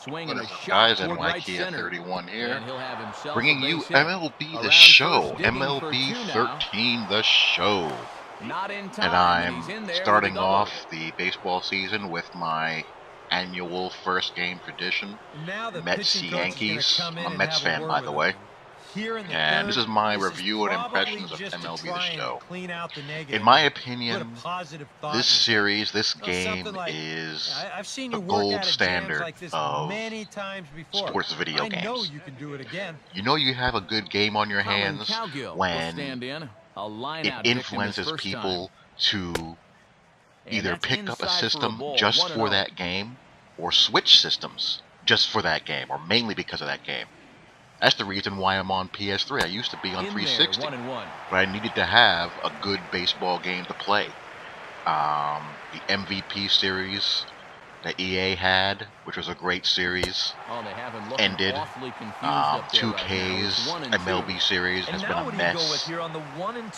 swing and What a is up, shot guys? toward right NYKF center. 31 here, And he'll have himself bringing a you base hit. MLB The Around Show, first, digging for MLB two now. 13 The Show. Not in time, And and he's I'm in there with a starting double. off the baseball season with my annual first game tradition, Mets Yankees. I'm a Mets fan, by the way. And this is my review and impressions of MLB The Show. In my opinion, this series, this game is the gold standard of sports video games. You know you have a good game on your hands when it influences people to either pick up a system just for that game or switch systems just for that game, or mainly because of that game. That's the reason why I'm on PS3. I used to be on 360, but I needed to have a good baseball game to play. The MVP series that EA had, which was a great series, ended. 2K's MLB series has been a mess.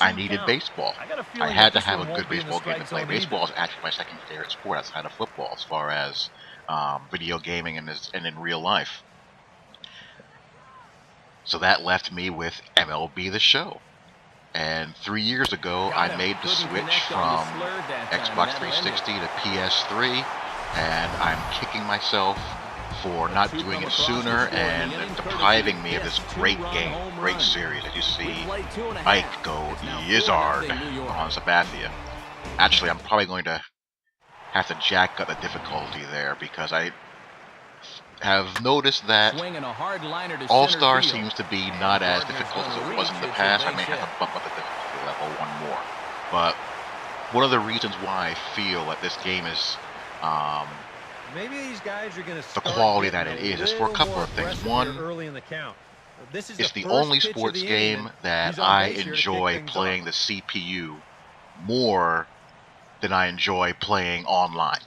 I needed baseball. I had to have a good baseball game to play. Baseball is actually my second favorite sport outside of football as far as video gaming and in real life. So that left me with MLB The Show. And 3 years ago, I made the switch from Xbox 360 to PS3, and I'm kicking myself for not doing it sooner and depriving me of this great game, great series. As you see Ike go Yizard on Sabathia. Actually, I'm probably going to have to jack up the difficulty there because I have noticed that All-Star seems to be not as difficult as it was in the past. I may have to bump up the difficulty level one more. But one of the reasons why I feel that this game is the quality that it is for a couple of things. One, it's the only sports game that I enjoy playing the CPU more than I enjoy playing online.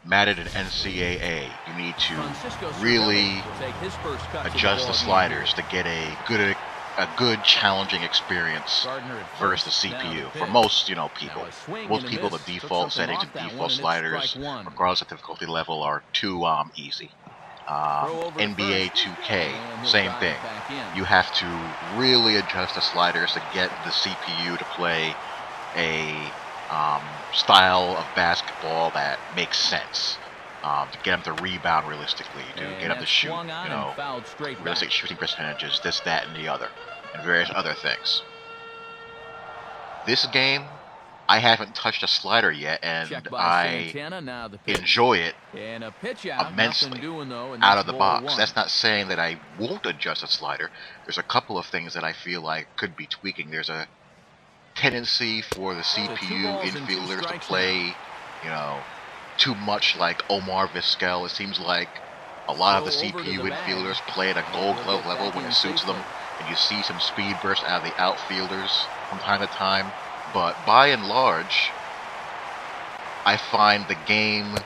Madden and NCAA, you need to really adjust the sliders to get a good challenging experience versus the CPU. For most, people, the default settings and default sliders, regardless of difficulty level, are too easy. NBA 2K, same thing. You have to really adjust the sliders to get the CPU to play a style of basketball that makes sense, to get them to rebound realistically, to get them to shoot, realistic shooting percentages, this, that, and the other, and various other things. This game, I haven't touched a slider yet, and I enjoy it immensely out of the box. That's not saying that I won't adjust a slider. There's a couple of things that I feel like could be tweaking. There's a tendency for the CPU infielders to play, too much like Omar Vizquel. It seems like a lot of the CPU infielders play at a Gold Glove level when it suits them, and you see some speed bursts out of the outfielders from time to time. But by and large, I find the game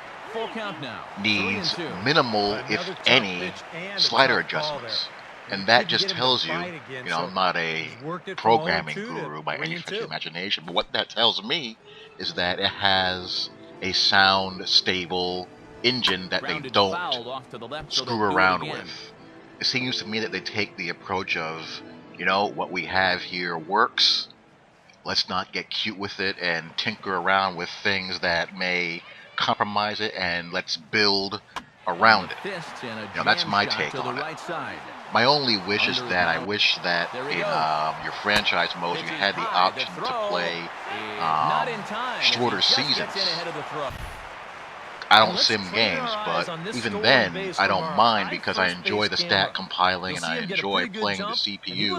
needs minimal, if any, slider adjustments. And that just tells you, I'm not a programming guru by any stretch of the imagination, but what that tells me is that it has a sound, stable engine that they don't screw around with. It seems to me that they take the approach of, what we have here works. Let's not get cute with it and tinker around with things that may compromise it, and let's build around it. That's my take on it. My only wish is that I wish that in your franchise mode you had the option to play shorter seasons. I don't sim games, but even then, I don't mind because I enjoy the stat compiling and I enjoy playing the CPU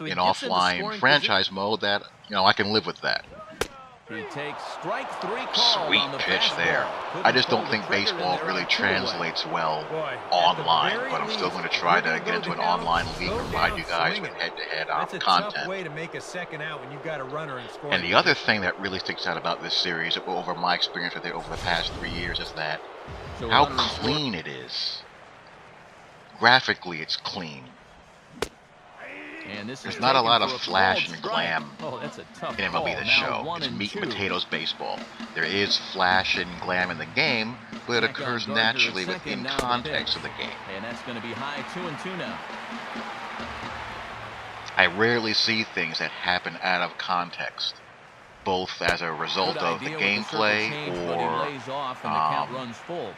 in offline franchise mode. That I can live with that. He takes strike 3 Sweet pitch there. I just don't think baseball really translates well online, but I'm still going to try to get into an online league and provide you guys with head-to-head content. And the other thing that really sticks out about this series, over my experience with it over the past 3 years, is that how clean it is. Graphically, it's clean. And this is There's not a lot of taken for a flash called and strike. glam Oh, that's a tough in call. MLB The Now Show. 1 It's and meat and 2. potatoes baseball. There is flash and glam in the game, but it Back on occurs Gardner at naturally second, within now the context pitch. of the game. And that's going to be high 2-2 now. I rarely see things that happen out of context, both as a result Good of the idea with circle gameplay change, but he or lays off and the count runs full.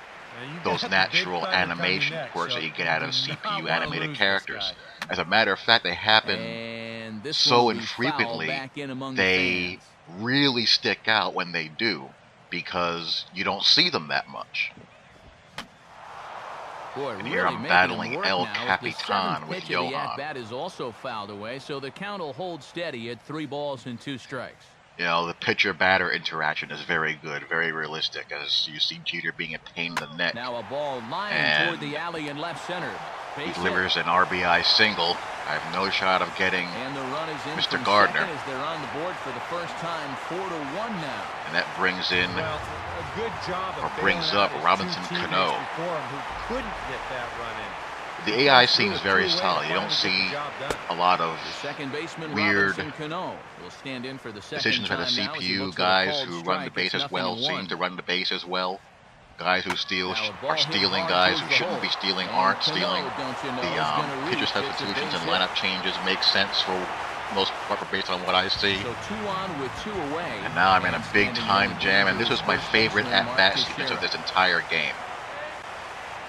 those natural animation quirks that you get out of CPU animated characters. As a matter of fact, they happen And this so will be foul infrequently, back in among the they fans. really stick out when they do, because you don't see them that much. Boy, And really here I'm making battling him work El now. The Capitan seventh with pitch of the Johan. at-bat is also fouled away, so the count will hold steady at 3 balls and 2 strikes. You know, the pitcher-batter interaction is very good, very realistic, as you see Jeter being a pain in the neck. Now a ball lined And toward the alley in left center. He Base delivers hit. an RBI single. I have no shot of getting, And the run is in Mr. from Gardner. second as they're on the board for the first time, 4-1 now. and that brings in, Well, a good job of or brings bailing up out his Robinson two teammates Cano. before him who couldn't get that run in. the AI seems very solid. You don't see a lot of The second baseman weird Robinson Cano will stand in for the second decisions by the time now as he CPU. looks for the Guys called who run strike. the base It's as well 0-1. seem to run the base as well. Guys who steal Now a ball are hit stealing. hard Guys towards who the shouldn't hole. be stealing And aren't Cano, stealing. don't you know, is The gonna pitcher reach. It's a substitutions and base hit. lineup changes make sense for most part based on what I see. So 2 on with 2 away. And now I'm in a And big standing time in jam, and this was my first favorite baseman at-bat Mark sequence of Teixeira. this entire game.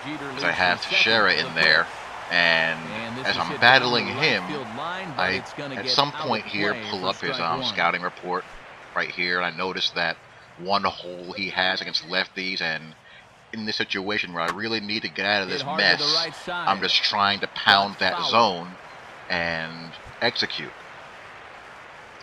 Jeter Because I leads have from Teixeira second in to the there, fifth. and And this as is I'm hit battling down the right him, field line, but I it's gonna at get some out point of here play pull for up his strike one. scouting report right here, and I noticed that one hole he has against lefties, and in this situation where I really need to get out of Hit this hard to the mess, right side. I'm just trying to pound that Foul. zone and execute.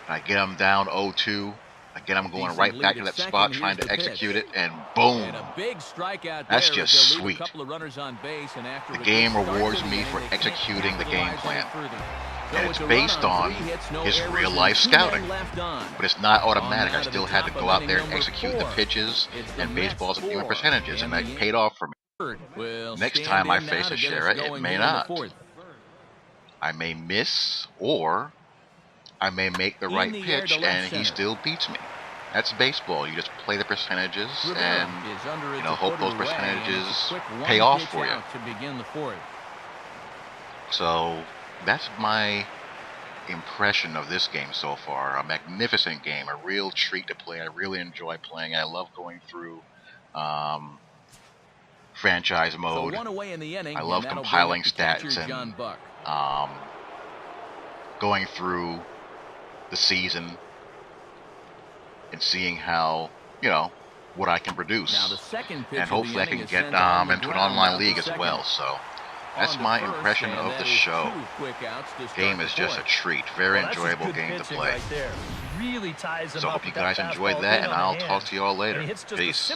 And I get him down 0-2. Again, I'm going Decent right back lead to at that spot, second. trying Here's to the execute pitch. it, and boom! And a big strikeout That's there just as they'll sweet. leave a couple of runners on base, and after The a game good start rewards to the me inning, for they can't executing the game capitalize plan. any further. So And with it's the run based on 3 hits, no his errors, real-life and 2 men scouting. left on. But it's not On automatic. I now to still the had to top go of out there and inning number execute the 4. pitches It's the and Mets baseballs at even 4, percentages, and and that the paid off for me. Will Next stand time I in now face to a get us Teixeira, it going may here in the not. fourth. I may miss, or I may make the In right the air pitch, to left and he center. still beats me. That's baseball. You just play the percentages, Rivera and is under it you know, to hope put those it away, and it's a percentages quick pay off one-pitch for you. out to begin the fourth. So that's my impression of this game so far. A magnificent game, a real treat to play. I really enjoy playing. I love going through franchise So mode. 1 away in the inning. I love and that'll compiling bring up the catcher, stats and John Buck. Going through the season and seeing how, you know, what I can produce. Now the second pitch And of the hopefully I inning can is get sent on the into an ground online out to league as second. well. So that's On to my first, impression and of that the is show. 2 quick outs to start Game the is just a fourth. treat. Very Well, that's just enjoyable good game to pitching play. right there. Really ties them So I up hope you with that guys enjoyed fastball that, in and on the I'll hands. talk to you all later. And he hits just a Peace. simple